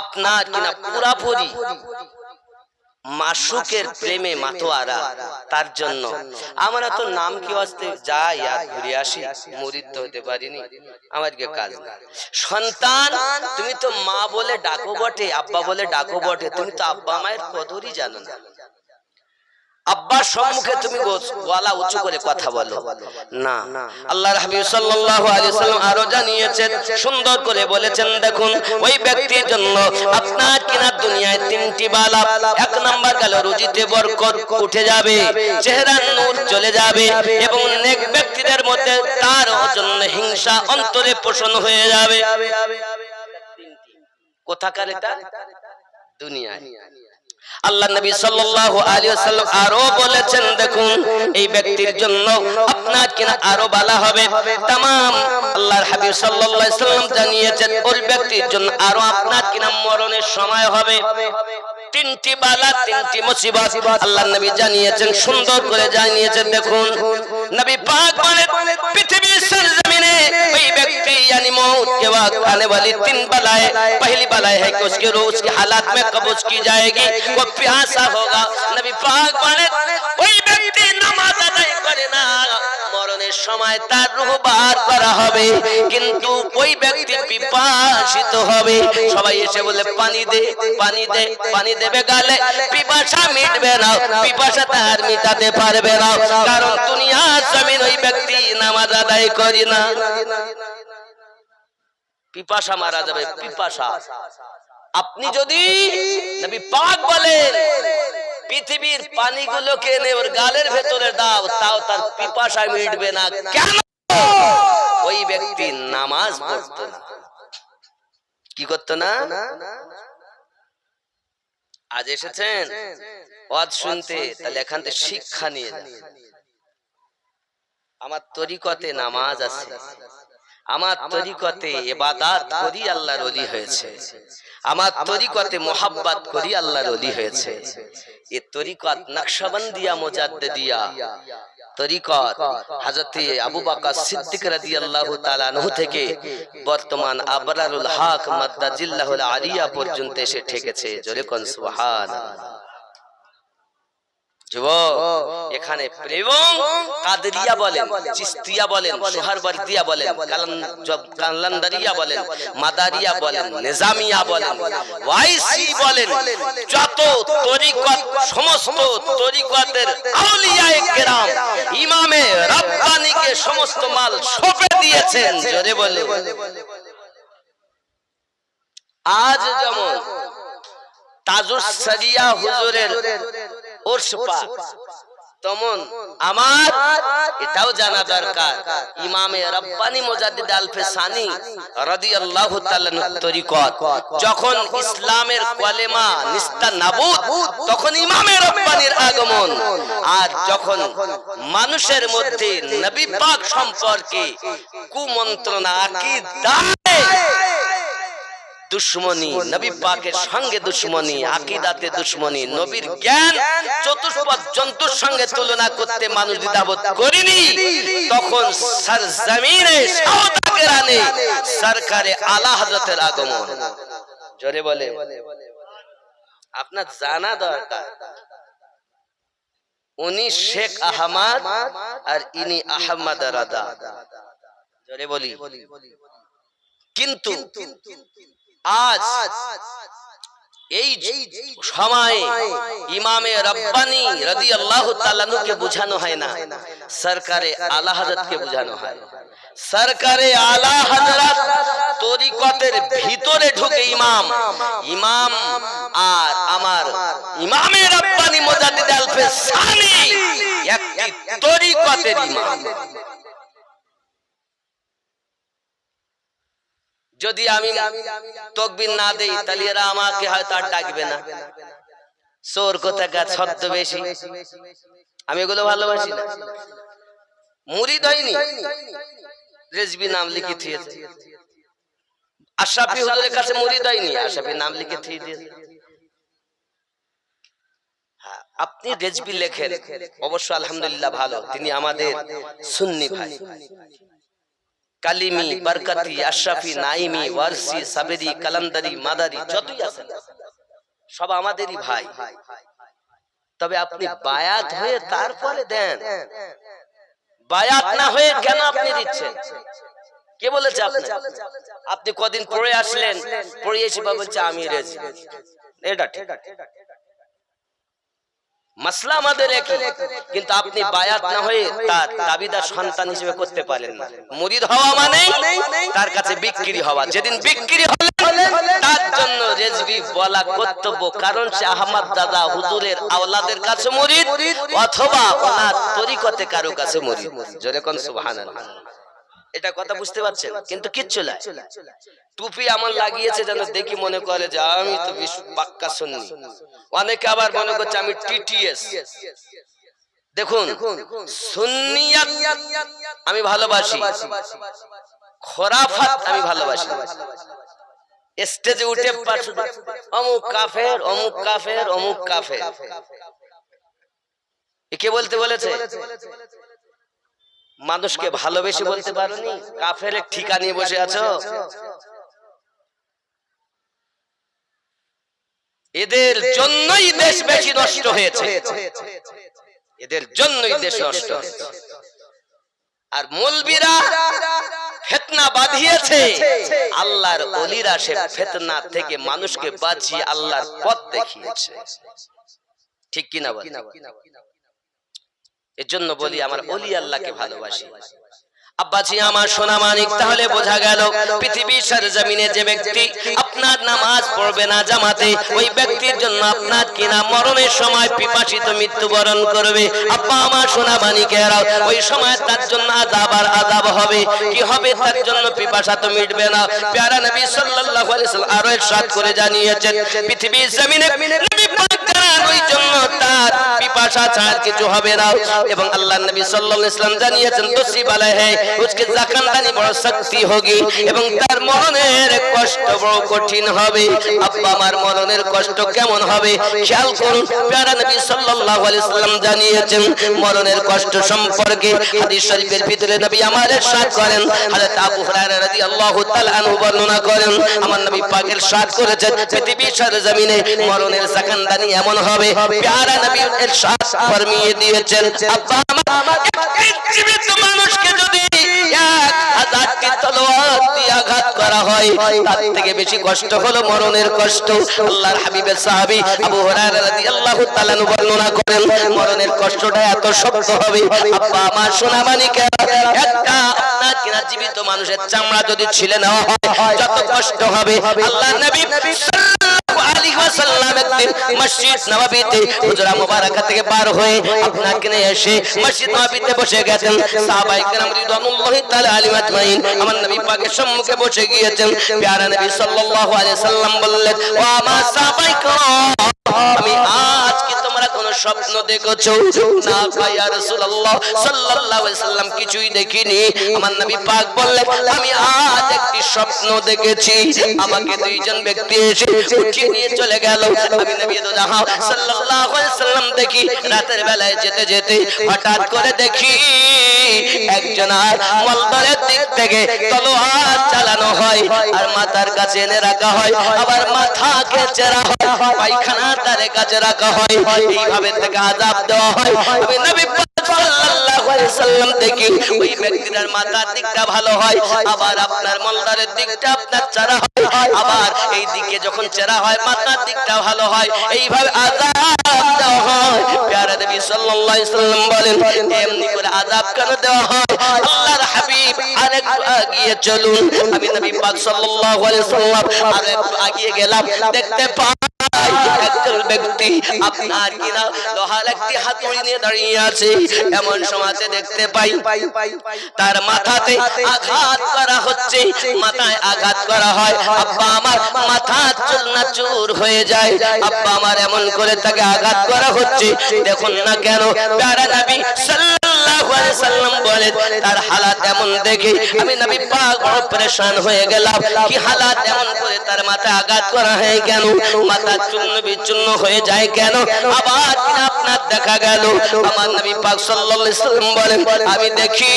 আপনার কিনা পুরাপুরি মাশুকের প্রেমে মাতোয়ারা, তার জন্য আমরা তো নাম কি আসতে যাই আর ঘুরে আসি, মুরিদ তো হতে পারিনি, আমার কি কাজ না। সন্তান তুমি তো মা বলে ডাকো বটে, আব্বা বলে ডাকো বটে, তুমি তো আব্বা মায়ের কদরই জানো না। আব্বার সম্মুখে তুমি গলা উঁচু করে কথা বলো না। আল্লাহর হাবিব সাল্লাল্লাহু আলাইহি ওয়াসাল্লাম আরো জানিয়েছেন, সুন্দর করে বলেছেন, দেখুন ওই ব্যক্তির জন্য আপনার কিনা দুনিয়ায় তিনটি বালা। এক নাম্বার গেল রুজিতে বরকত উঠে যাবে, চেহারার নূর চলে যাবে, এবং নেক ব্যক্তিদের মধ্যে তার জন্য হিংসা অন্তরে পোষণ হয়ে যাবে। কোথাকার এটা? দুনিয়ায়। আল্লাহ নবী সাল্লাল্লাহু আলাইহি ওয়াসাল্লাম আরো বলেছেন, দেখুন এই ব্যক্তির জন্য আপনার কিনা আরো বালা হবে। तमाम আল্লাহর হাবিব সাল্লাল্লাহু আলাইহি ওয়াসাল্লাম জানিয়েছেন ওই ব্যক্তির জন্য আরো আপনার কিনা মরণের সময় হবে। তিনটি বালা, তিনটি মুসিবত আল্লাহ নবী জানিয়েছেন, সুন্দর করে জানিয়েছেন। দেখুন নবী পাক বলেন, পৃথিবীর सरजमीने ওই ব্যক্তি यानी मौत के वक्त आने वाली तीन बलाएं, पहली बला है कि उसके रोज की हालात में कब्ज की जाएगी, वो प्यासा होगा। नबी पाक বলেন ওই ব্যক্তি নামাজ আদায় করে না, মরণের সময় তার রূহ বার করা হবে, কিন্তু ওই ব্যক্তি পিপাসিত হবে। সবাই এসে বলে পানি দে, পানি দে, পানি দেবে গালে, পিপাসা মিটবে না, পিপাসা তার মিটাতে পারবে না, কারণ দুনিয়ার জমিন ওই ব্যক্তি নামাজ আদায় করে না। পিপাসা মারা যাবে, পিপাসা। আপনি যদি নবী পাক বলেন পৃথিবীর পানিগুলোকে এনে ওর গালের ভেতরে দাও, তাও তার পিপাসা মিটবে না। কেন? ওই ব্যক্তি নামাজ পড়তো না। কি করতো না? আজ এসেছেন ওয়াজ শুনতে, তাহলে এখান থেকে শিক্ষা নিয়ে যান। আমার তরিকতে নামাজ আছে, আমার তরিকতে ইবাদত করি আল্লাহর ওলি হয়েছে, আমার তরিকতে মোহাব্বত করি আল্লাহর ওলি হয়েছে। এই তরিকত নকশবন্দিয়া মুজাদ্দিদিয়া তরিকত হযরত আবু বকর সিদ্দিক রাদিয়াল্লাহু তাআলা আনহু থেকে বর্তমান আবরারুল হক মাদ্দাজিল্লাহুল আলিয়া পর্যন্ত এসে ঠেকেছে। জোরে কোন সুবহানাল্লাহ। যুবক এখানে প্রেম কাদরিয়া বলেন, চিস্তিয়া বলেন, সোহরবর্দিয়া বলেন, কালান্দারিয়া বলেন, মাদারিয়া বলেন, নিজামিয়া বলেন, ওয়াইসি বলেন, যত তরিকত, সমস্ত তরিকতের আউলিয়ায়ে কেরাম ইমামে রাব্বানীকে সমস্ত মাল সঁপে দিয়েছেন। জোরে বলে। আজ যেমন তাজুস সারিয়া হুজুরের ওরস পাক, তেমন আমার এটাও জানা দরকার ইমামে রাব্বানী মুজাদ্দিদ আল-ফিসানি রাদিয়াল্লাহু তাআলা তরিকত যখন ইসলামের কলেমা নিস্তানাবুদ, তখন ইমামে রাব্বানীর আগমন। আর যখন মানুষের মধ্যে নবী পাক সম্পর্কে কুমন্ত্রণা, আকীদায় দুশ্মনী, নবী পাকের সঙ্গে দুশ্মনী, আকীদাতে দুশ্মনী, নবীর জ্ঞান চতুষ্পদ জন্তুর সঙ্গে তুলনা করতে মানুষ দ্বিধাবোধ করেনি, তখন সরজমিনে সাউদাগরানে সরকারে আলা হযরতের আগমন। জোরে বলে। আপনার জানা দরকার উনি শেখ আহমদ আর ইনি আহমদ রাদা। জোরে বলি। কিন্তু আজ এই সময়ে ইমামে রাব্বানী রাদিয়াল্লাহু তাআলা কে বোঝানো হয় না, সরকারে আলা হযরতকে বোঝানো হয়। সরকারে আলা হযরত তরিকতের ভিতরে ঢুকে ইমাম আর আমার ইমামে রাব্বানী মুজাদ্দিদ আল-ফিসানি একটি তরিকতের ইমাম। যদি আমি তাকবীর না দেই তাহলে এরা আমাকে হয়তো আর ডাকবে না। চোর কোথাকার ছদ্মবেশী, আমি এগুলো ভালোবাসি না। মুরিদ হয়নি, রেজবি নাম লিখে দিয়েছে। আশরাফি হুজুরের কাছে মুরিদ হয়নি, আশরাফি নাম লিখে দিয়েছে। আপনি রেজবি লেখেন, অবশ্য আলহামদুলিল্লাহ ভালো, তিনি আমাদের সুন্নি ভাই। কালিমি, বরকতি, আশরাফি, নাইমি, ওয়ারসি, সাবেরি, কালান্দারি, মাদারি যতই আছেন সব আমাদেরই ভাই। তবে আপনি বায়াত হয়ে তারপরে দেন, বায়াত না হয়ে কেন আপনি দিচ্ছেন? কে বলেছে আপনি? আপনি কদিন পড়ে আসলেন, পড়ে এসে বলছে আমি রেজবি, এটা ঠিক। মাসলা আমাদের একই, কিন্তু আপনি বায়াত না হয়ে তার দাবিদার সন্তান হিসেবে করতে পারেন না। মুরিদ হওয়া মানে তার কাছে বিক্রি হওয়া। যেদিন বিক্রি হলেন তার জন্য রেজবি বলা কর্তব্য, কারণ সে আহমদ দাদা হুজুরের আওলাদের কাছে মুরিদ, অথবা ওনার তরিকতে কারো কাছে মুরিদ। জোরে কোন সুবহানাল্লাহ। এটা কথা বুঝতে পারছেন? কিন্তু কিচ্ছু নাই। টুপি আমার লাগিয়েছে যেন দেখি মনে করে যে আমি তো পাক্কা সুন্নি। অনেকে আবার মনে করছে আমি টিটিএস। দেখুন, সুন্নিয়াত আমি ভালোবাসি, খোরাফাত আমি ভালোবাসি। স্টেজে উঠে অমুক কাফের, অমুক কাফের, অমুক কাফের, কে বলতে বলেছে? মানুষকে ভালোবেসে বলতে পারোনি, কাফেরের ঠিকা নিয়ে বসে আছো। এদের জন্যই দেশ বেশি নষ্ট হয়েছে, এদের জন্যই দেশ নষ্ট হয়েছে। আর মৌলবীরা ফিতনা বাঁধিয়েছে, আল্লাহর ওলিরা সে ফিতনা থেকে মানুষকে বাঁচিয়ে আল্লাহর পথ দেখিয়েছে। ঠিক কিনা বল? এর জন্য বলি আমার ওলি আল্লাহকে ভালোবাসি। আব্বাজি আমার সোনা মানিক, তাহলে বোঝা গেল পৃথিবীর সরজমিনে যে ব্যক্তি আপনার নামাজ পড়বে না জামাতে, ওই ব্যক্তির জন্য আপনার কিনা মরণের সময় পিপাসিত মৃত্যুবরণ করবে। আব্বা আমার সোনা মানিকেরা, ওই সময় তার জন্য আযাব আর আযাব হবে। কি হবে? তার জন্য পিপাসা তো মিটবে না। প্যারা নবী সাল্লাল্লাহু আলাইহি ওয়াসাল্লাম আরো ইরশাদ করে জানিয়েছেন, পৃথিবীর জমিনে নবী পাক করার ওই জন্য তার পিপাসা ছাড়া কিছু হবে না। এবং আল্লাহর নবী সাল্লাল্লাহু আলাইহি ওয়াসাল্লাম জানিয়েছেন, দোষী বালা है उसके जाकानदानी बड़ा शक्ति होगी এবং তার মরণের কষ্ট বড় কঠিন হবে। আব্বা আমার মরণের কষ্ট কেমন হবে খেয়াল করুন। প্যারা নবী সাল্লাল্লাহু আলাইহি ওয়াসাল্লাম জানিয়েছেন মরণের কষ্ট সম্পর্কে। হাদিস শরীফের ভিতরে নবী আমার ইরশাদ করেন, হযরত আবু হুরায়রা রাদিয়াল্লাহু তাআলা আনহু বর্ণনা করেন, আমার নবী পাক ইরশাদ করেছেন পৃথিবীর সরজমিনে মরণের জাকানদানি এমন হবে। প্যারা নবী ইরশাদ ফরমিয়ে দিয়েছেন, আব্বা আমার জীবিত মানুষকে যদি 1000টি তলোয়ার দিয়ে আঘাত করা হয়, তার থেকে বেশি কষ্ট হলো মরণের কষ্ট। আল্লাহর হাবিবের সাহাবী আবু হুরায়রা রাদিয়াল্লাহু তাআলা বর্ণনা করেন, মরণের কষ্টটা এত শক্ত হবে। আব্বা আমার সোনা মানিকেরা, একটা আপনার কিনা জীবিত মানুষের চামড়া যদি ছিলে নেওয়া হয় যত কষ্ট হবে। আল্লাহর নবী সাল্লাল্লাহু আলাইহি ওয়াসাল্লাম একদিন মসজিদ নববীতে হুজরা মুবারাকা থেকে পার হয়ে আপনার কিনে এসে মসজিদ নববীতে বসে গেছেন। সাহাবায়ে কেরাম রিদওয়ানুল্লাহি তাআলা আলাইহিম আজমাইন আমার নবী পাকের সম্মুখে বসে গিয়েছেন। প্যারা নবী সাল্লাল্লাহু আলাইহি ওয়াসাল্লাম বললেন, ও আমার সাহাবায়ে কেরাম, আমি আজ কি তোমরা কোন স্বপ্ন দেখেছো? না ভাই ইয়া রাসূলুল্লাহ সাল্লাল্লাহু আলাইহি ওয়াসাল্লাম, কিছুই দেখিনি। আমার নবী পাক বললেন, আমি আজ একটি স্বপ্ন দেখেছি। আমাকে দুইজন ব্যক্তি এসে উঠিয়ে নিয়ে চলে গেল। আমি নবী দোজাহা সাল্লাল্লাহু আলাইহি ওয়াসাল্লাম দেখি রাতের বেলায় যেতে যেতে হঠাৎ করে দেখি একজনের মলদরের দিক থেকে তলোয়ার চালানো হয় আর মাথার কাছে এনে রাখা হয়, আবার মাথাকে চেরা হয়, পায়খানা তার কাছে রাখা হয়, এইভাবে থেকে আযাব দেওয়া হয়। আমি নবী সাল্লাল্লাহু আলাইহি ওয়াসাল্লাম দেখি ওই ব্যক্তির মাথার দিকটা ভালো হয়, আবার আপনার মলদারের দিকটা আপনার চেরা হয়, আবার এই দিকে যখন চেরা হয় মাথার দিকটা ভালো হয়, এইভাবে আযাব দেওয়া হয়। প্যারা নবী সাল্লাল্লাহু আলাইহি ওয়াসাল্লাম বলেন, এমনি করে আযাব কেন দেওয়া হয়? আল্লাহর হাবিব আরেকটু এগিয়ে চলুন। আমি নবী পাক সাল্লাল্লাহু আলাইহি ওয়াসাল্লাম আরেকটু এগিয়ে গেলাম, দেখতে পাই একজন ব্যক্তি আপনার কিনা লোহার একটি হাতুড়ি নিয়ে দাঁড়িয়ে আছে, এমন সমাজে দেখতে পাই তার মাথাতে আঘাত করা হচ্ছে, মাথায় আঘাত করা হয়, আব্বা আমার মাথা চূর্ণাচূর হয়ে যায়, আব্বা আমার এমন করে তাকে আঘাত করা হচ্ছে। দেখুন না কেন প্যারা নবী সাল্লাল্লাহু আলাইহি সাল্লাম বলেন তার হালাত এমন দেখে আমি নবী পাক বড় পরেশান হয়ে গেলাম। কি হালাত, এমন করে তার মাথা আঘাত করা হয় কেন, মাথা চূর্ণ বিচূর্ণ হয়ে যায় কেন? আবার আপনার দেখা গেল আমার নবী পাক সাল্লাল্লাহু আলাইহি সাল্লাম বলেন আমি দেখি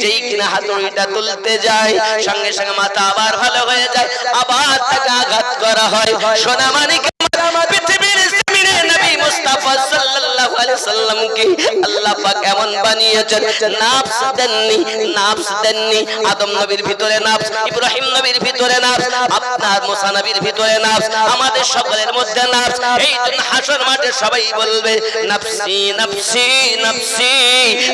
যেই কিনা হাতুড়িটা তুলতে যায় সঙ্গে সঙ্গে মাথা আবার ভালো হয়ে যায়, আবার তাকে আঘাত করা হয়। সোনা মানিক পৃথিবীর জমিনে নবী মুস্তাফা সাল্লাল্লাহু আলাইহি সাল্লামকে আল্লাহ পাক এমন বানিয়েছেন, নাফস দেননি। আদম নবীর ভিতরে নাফস, ইব্রাহিম নবীর ভিতরে নাফস, আপনার মুসা নবীর ভিতরে নাফস, আমাদের সকলের মধ্যে নাফস। এই জন্য হাসর মাঠে সবাই বলবে নাফসি নাফসি নাফসি,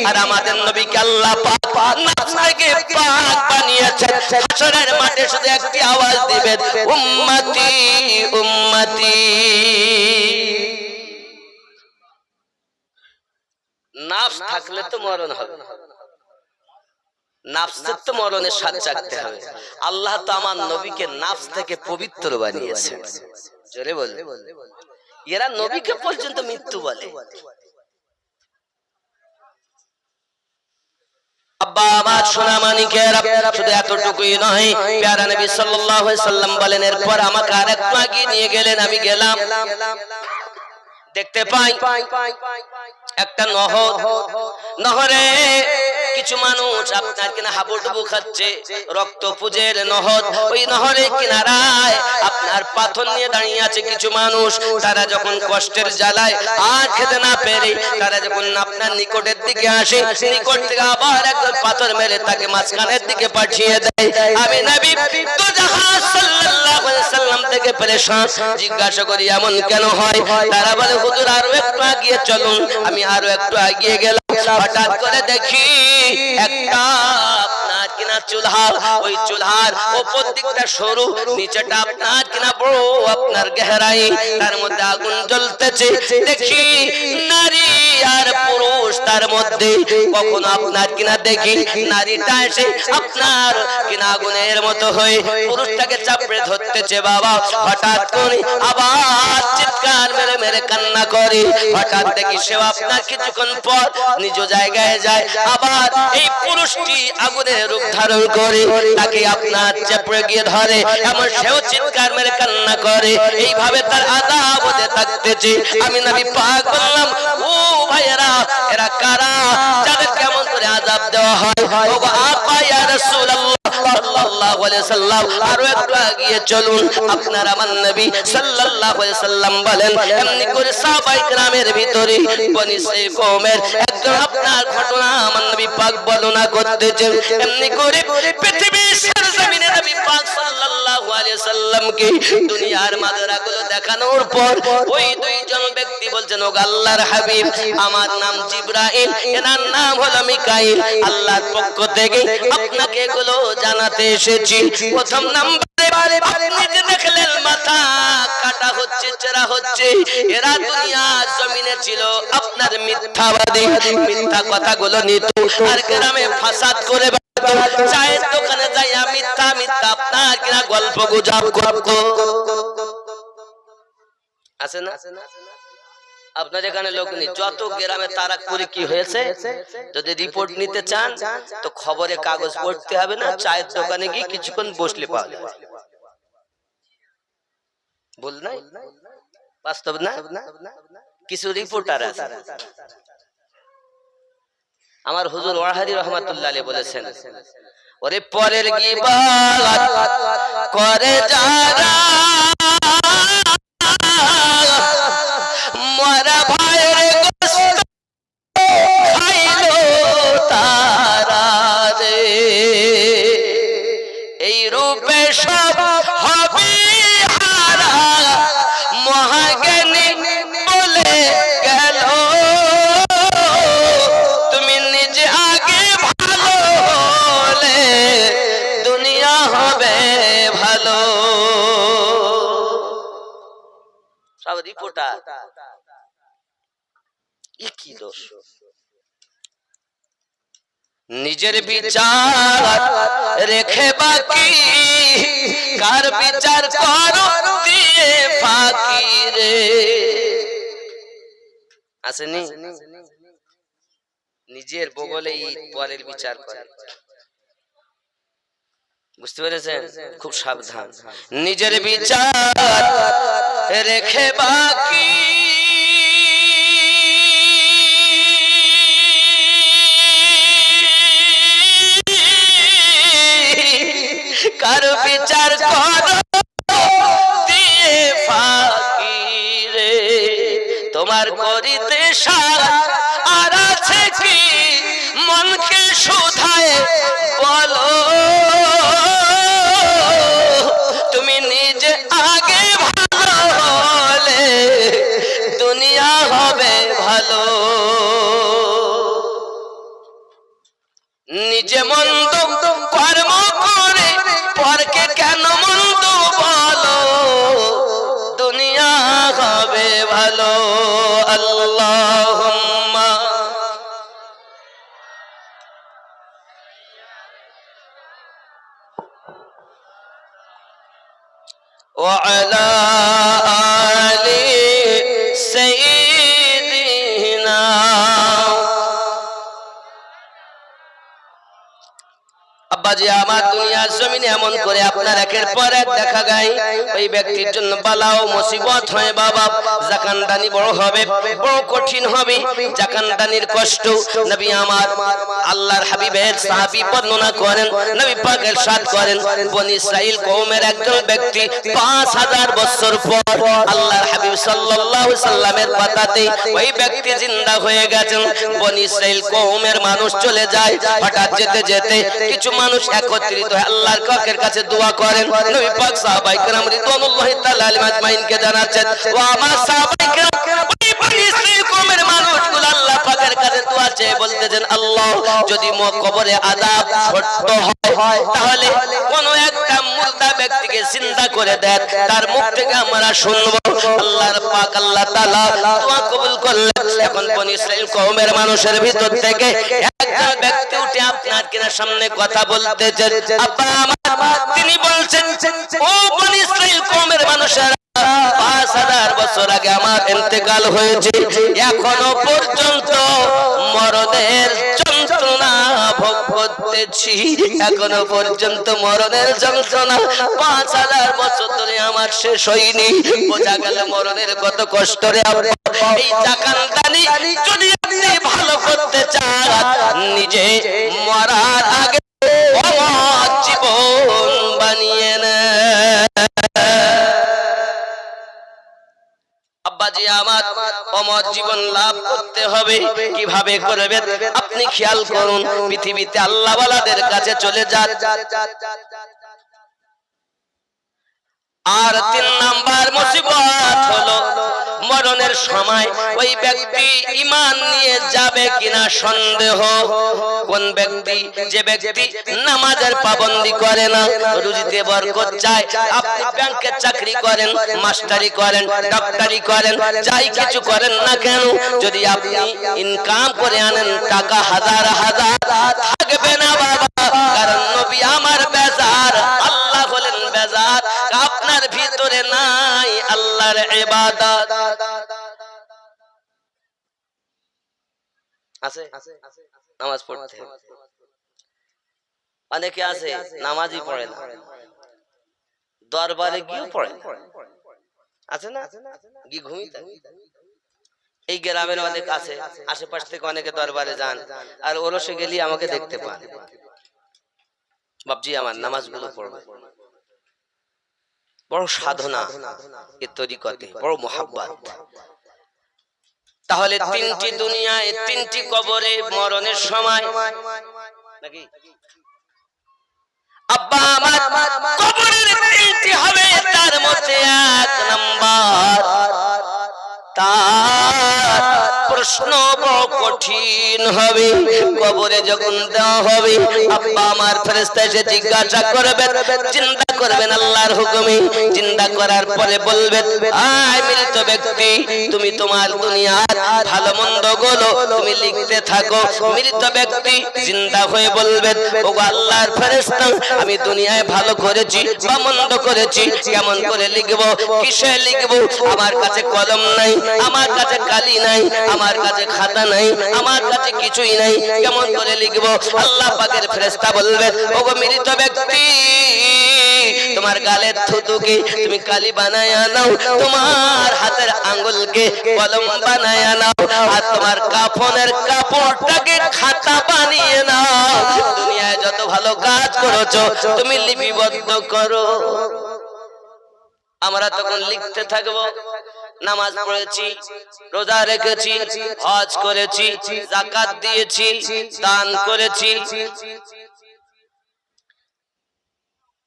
আর আমাদের নবীকে আল্লাহ পাক নাফস থেকে পাক বানিয়েছেন। হাসরের মাঠে শুধু একটি আওয়াজ দিবেন উম্মতি উম্মতি। নাফস থাকলে তো মরণ হবে, নাফসের তো মরণের স্বাদ চাখতে হবে। আল্লাহ তো আমার নবীকে নাফস থেকে পবিত্র বানিয়েছেন। জোরে বল, এরা নবীকে পর্যন্ত মৃত্যু বলে। আব্বা আমার সোনা মানিকেরা, শুধু এতটুকুই নয়, প্যারা নবী সাল্লাল্লাহু আলাইহি সাল্লাম বলেন এরপর আমাকে আরেকটু এগিয়ে নিয়ে গেলেন। আমি গেলাম, দেখতে পাই একটা নহরে কিছু মানুষ আপনার কিনা হাবুডুবু খাচ্ছে, রক্ত পুজের নহর। ওই নহরের কিনারায় আপনার পাথর নিয়ে দাঁড়িয়ে আছে কিছু মানুষ। তারা যখন কষ্টের জ্বালায় আর খেতে না পেরে তারা যখন আপনার নিকটের দিকে আসে, নিকট থেকে আবার একজন পাথর মেরে তাকে মাঝখানের দিকে পাঠিয়ে দেয়। আমি নবী তো জাহাজ সাল্লাল্লাহু আলাইহি সাল্লাম থেকে পরেশান, জিজ্ঞাসা করি এমন কেন হয়? তারা বলে হুজুর আরো একটু এগিয়ে চলুন। আমি আরো একটু এগিয়ে গেলাম, হঠাৎ করে দেখি একটা আপনার কিনা চুলহা, ওই চুলহার উপর দিকটা সরু, নিচেটা আপনার কিনা বড় আপনার গহরাই, তার মধ্যে আগুন জ্বলতেছে। দেখি নারী আর পুরুষ তার মধ্যে। কখনো আপনার কিনা দেখি নারীটা এসে আপনার কিনা আগুনের মতো হয়ে পুরুষটাকে চাপড়ে ধরতেছে। বাবা হঠাৎ করে আবার চিৎকার মেরে মেরে কান্না করে। হঠাৎ দেখি সে আপনার কিছুক্ষণ পর নিজ জায়গায় যায়, আবার এই পুরুষটি আগুনের রূপ ধারণ করে তাকে আপনার চাপড়ে গিয়ে ধরে, এমন সেও চিৎকার মেরে কান্না করে। এইভাবে তার আযাব হতে থাকতেছে। আমি নবী পাক বললাম ও ভাইয়েরা, এরা কারা যাদের কেমন করে আযাব দেওয়া হয়? ওগো আপা ইয়া রাসূলুল্লাহ সাল্লাল্লাহু আলাইহি সাল্লাম আরো একটু এগিয়ে চলুন। আপনার আমার নবী সাল্লাল্লাহু আলাইহি সাল্লাম বলেন এমনি করে সাহাবায়ে কেরামের ভিতরে বনি কওমের একজন আপনার ঘটনা আমার নবী পাক বর্ণনা করতেছেন। এমনি করে পৃথিবীর সরজমিনে নবী পাক সাল্লাল্লাহু আলাইহি সাল্লামকে দুনিয়ার মাদরাগুলো দেখানোর পর ওই দুইজন ব্যক্তি বলছেন ও আল্লাহর হাবিব, আমার নাম জিবরাইল, এনার নাম হলো মিকাইল, আল্লাহর পক্ষ থেকে আপনাকে এগুলো জানাতে এসেছি। প্রথম নাম্বারে আপনি যে দেখলেন মাথা কাটা হচ্ছে, চেরা হচ্ছে, এরা দুনিয়ার জমিনে ছিল আপনার মিথ্যাবাদী, মিথ্যা কথাগুলো নিত আর গ্রামে ফাসাদ করে চায়ের দোকানে যাইয়া মিথ্যা মিথ্যা আপনার কিনা গল্প গুজব করত। আছে না আপনার এখানে লোক নেই? যত গ্রামে তারাক করে কি হয়েছে, যদি রিপোর্ট নিতে চান তো খবরে কাগজ পড়তে হবে না, চায়ের দোকানে গিয়ে কিছুক্ষণ বসলে পাওয়া যাবে। বল নাই বাস্তব না? কিছু রিপোর্টার আছে। আমার হুজুর ওয়াহাদি রহমাতুল্লাহ আলাইহি বলেছেন ওরে পরের গীবত করে যারা মরা ভাইয়ের গোশত খাইলো তারা রে, এই রূপে সব হবে হারা মহাজ্ঞানী বলে গেল, তুমি নিজে আগে ভালো হলে দুনিয়া হবে ভালো। সব রিপোর্টার। কি দোষ? নিজের বিচার রেখে বাকি কার বিচার করো দিয়ে ফাঁকি রে। আসেনি? নিজের বগলেই পরের বিচার করে। বুঝতে পেরেছেন? খুব সাবধান। নিজের বিচার রেখে বাকি কার বিচার করো দিয়ে ফাঁকি রে। তোমার করিতে সার আর আছে কি মনকে শুধায় বলো। তুমি নিজে আগে ভালো হলে দুনিয়া হবে ভালো। নিজে মন্দ কর্ম করে পরকে কেন মন্দ বলো, দুনিয়া হবে ভালো। আল্লাহুম্মা ওয়া আলা আলি সাইয়্যিদিনা। আব্বাজি আমার দুনিয়ার জমিনে এমন করে আপনার একের পর এক দেখা যায় ওই ব্যক্তির জন্য বালা ও মুসিবত হয় বাবা। জাকানদানি বড় হবে, বড় কঠিন হবে। জাকানদানির কষ্ট নবী আমার আল্লাহর হাবিবের সাহাবী বর্ণনা করেন। নবী পাক ইরশাদ করেন, বনি ইসরাইল কওমের একজন ব্যক্তি 5000 বছর পর আল্লাহর হাবিব সাল্লাল্লাহু আলাইহি সাল্লামের পাতাতে ওই ব্যক্তি জিন্দা হয়ে গেছেন। বনি ইসরাইল কওমের মানুষ চলে যায়। হঠাৎ যেতে যেতে কিছু মানুষ একত্রিত হয়ে আল্লাহর পাকের কাছে দোয়া করেন। নবী পাক সাহাবায়ে কেরাম রিদওয়ানুল্লাহি তাআলা আলাইহিম আজমাইনকে জানাচ্ছেন, ও আমার সাহাবায়ে কেরাম, ওই বনি ইসরাইল কওমের মানুষগুলো আল্লাহ পাকের কাছে দোয়া চেয়ে বলতেছেন, আল্লাহ যদি কবরে আযাব সত্য হয় তাহলে কোন একটা মুর্দা ব্যক্তিকে জিন্দা করে দেন, তার মুখ থেকে আমরা শুনবো। আল্লাহর পাক আল্লাহ তাআলা দোয়া কবুল করলেন। এখন বনি ইসরাইল কওমের মানুষের ভিতর থেকে একজন ব্যক্তি উঠে আপনার কিনা সামনে কথা বলতেছেন। আব্বা আমার, তিনি বলছেন, ও বনি ইসরাইল কওমের মানুষেরা, 5000 বছর আগে আমার ইন্তেকাল হয়েছে, এখনো পর্যন্ত মরণের যন্ত্রণা ভোগ করতেছি। এখনো পর্যন্ত মরণের যন্ত্রণা 5000 বছর ধরে আমার শেষ হয়নি। বোঝা গেল মরণের কত কষ্ট রে। এই জাকানদানি যদি আপনি ভালো করতে চান, নিজে মরার আগে অমর জীবন বানিয়ে নেন। আব্বাজি আমার, অমর জীবন লাভ করতে হবে। কিভাবে করবেন আপনি খেয়াল করুন। পৃথিবীতে আল্লাহওয়ালাদের কাছে চলে যান। আর 3 নাম্বার মুসিবত হলো মরণের সময় ওই ব্যক্তি ঈমান নিয়ে যাবে কিনা সন্দেহ। কোন ব্যক্তি? যে ব্যক্তি নামাজের পাবন্দি করে না, রুজিতে বরকত চায়। আপনি ব্যাংকে চাকরি করেন, মাস্টারি করেন, ডাক্তারি করেন, যাই কিছু করেন না কেন, যদি আপনি ইনকাম করে আনেন টাকা হাজার হাজার, থাকবে না বাবা। কারণ নবী আমার বেজার, আল্লাহ বলেন বেজার, আপনার ভিতরে নাই আল্লাহর ইবাদত। আছে নামাজ পড়তে, অনেকে আছে নামাজই পড়ে না, দরবারে গিয়ে পড়ে আছে না, গিয়ে ঘুমিয়ে থাকে। এই গ্রামের অনেক আছে, আশেপাশ থেকে অনেকে দরবারে যান, আর ওরসে গেলি আমাকে দেখতে পান, বাপজি আমার নামাজগুলো পড়বে। বড় সাধনা এ তরিকতে, বড় মোহাব্বত। তাহলে 3টি দুনিয়ায়, 3টি কবরে মরণের সময় নাকি আব্বা আমার কবরের 3টি হবে। তার মধ্যে 1 নাম্বার তার প্রশ্ন বড় কঠিন হবে। কবরে যখন দেওয়া হবে আব্বা আমার ফেরেশতা এসে জিজ্ঞাসা করবেন, চিন্তা করবেন আল্লাহর হুকুমে। চিন্তা করার পরে বলবেন, আয় মৃত ব্যক্তি, তুমি তোমার দুনিয়ার ভালো মন্দ গুলো তুমি লিখতে থাকো। মৃত ব্যক্তি জিন্দা হয়ে বলবেন, ও আল্লাহর ফেরেশতা, আমি দুনিয়ায় ভালো করেছি বা মন্দ করেছি, কেমন করে লিখবো, কিসে লিখবো? আমার কাছে কলম নাই, আমার কাছে কালি নাই, আমার কাছে খাতা নাই, আমার কাছে কিছুই নাই, কেমন করে লিখবো? আল্লাহ পাকের ফেরেশতা বলবেন, ও মৃত ব্যক্তি, তোমার গালের থুতুকে তুমি কালি বানায় নাও, তোমার হাতের আঙ্গুলকে কলম বানায় নাও, আর তোমার কাফনের কাপড়টাকে খাতা বানিয়ে নাও। দুনিয়ায় যত ভালো কাজ করেছো তুমি লিপিবদ্ধ করো। আমরা তখন লিখতে থাকবো, নামাজ পড়েছি, রোজা রেখেছি, হজ করেছি, যাকাত দিয়েছি, দান করেছি।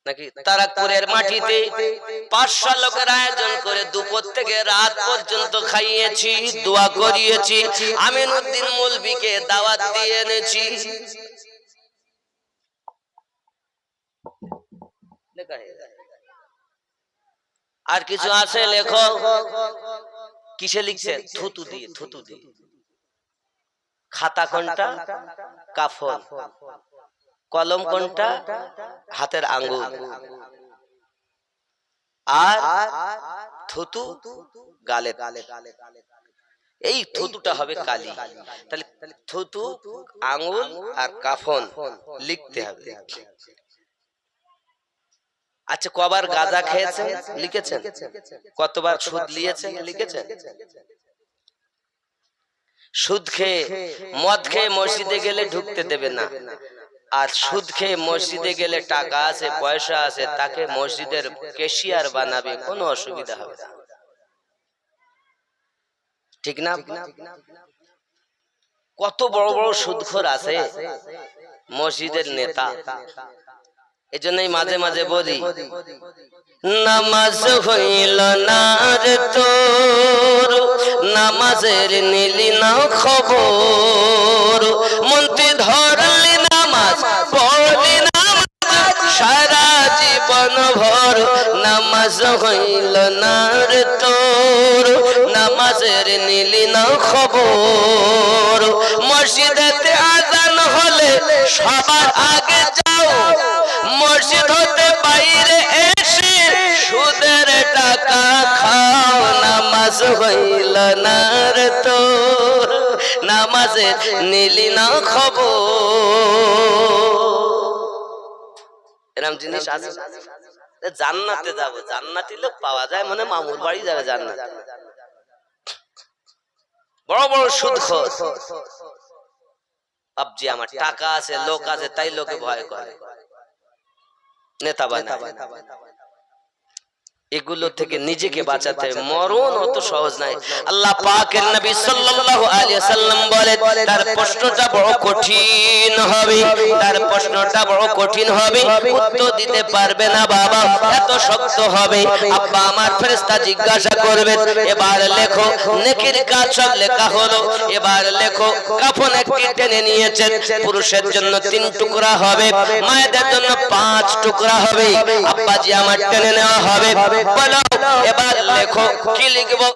নাকি তারাকপুরের মাটিতে 500 লোকের আয়োজন করে দুপুর থেকে রাত পর্যন্ত খাইয়েছি, দোয়া করিয়েছি, আমিনউদ্দিন মৌলভীকে দাওয়াত দিয়ে এনেছি। আর কিছু আছে লেখো, কিসে লিখছে? থুতু দিয়ে, থুতু দিয়ে। খাতা কোনটা? কাফন। কলম কোনটা? হাতের আঙ্গুল। আর থুতু গালে। এই থুতুটা হবে কালি। তাহলে থুতু, আঙ্গুল আর কাফন লিখতে হবে। আচ্ছা, কবার গাঁজা খেয়েছেন লিখেছেন? কতবার সুদ নিয়েছেন লিখেছেন? সুদ খেয়ে, মদ খেয়ে মসজিদে গেলে ঢুকতে দেবে না, আর সুদ খেয়ে মসজিদে গেলে টাকা আছে, পয়সা আছে, তাকে মসজিদের ক্যাশিয়ার বানাবে, কোনো অসুবিধা হবে না, ঠিক না? কত বড় বড় সুদখোর আছে মসজিদের নেতা। এজন্যই মাঝে মাঝে বলি, নামাজ হইল না রে তোর, নামাজের নিলি না খবর, মন্ত্রী ধরলি নামাজ পড়লি না সারা জীবন ভর, নামাজ হইল না রে তোর, নামাজের নিলি না খবর, মসজিদেতে আযান হলে সবার আগে যাও, মসজিদ হতে বাইরে এসে সুদের টাকা খাও, নামাজ হইল না রে তোর, নামাজের নিলি না খবর। এরকম জিনিস আছে। জান্নাতে যাব, জান্নাতি লোক পাওয়া যায় মানে মামুর বাড়ি যাবে জান্নাতে। বড় বড় সুদখোর, বাপজি আমার টাকা আছে, লোক আছে, তাই লোকে ভয় করে, নেতা বানায়। এগুলো থেকে নিজেকে বাঁচাতে মরণ অত সহজ নাই। আল্লাহ পাকের নবী সাল্লাল্লাহু আলাইহি সাল্লাম বলেন, তার প্রশ্নটা বড় কঠিন হবে, তার প্রশ্নটা বড় কঠিন হবে, উত্তর দিতে পারবে না বাবা, এত শক্ত হবে। আব্বা আমার ফেরেশতা জিজ্ঞাসা করবে, এবার লেখো। নেকির কাজ সব লেখা হলো, এবার লেখো। কাফন একটি টেনে নিয়েছেন, পুরুষের জন্য 3 টুকরা হবে, মায়েদের জন্য 5 টুকরা হবে। আব্বাজি আমার টেনে নেওয়া হবে। বলো এবার লেখো, কি লিখবো?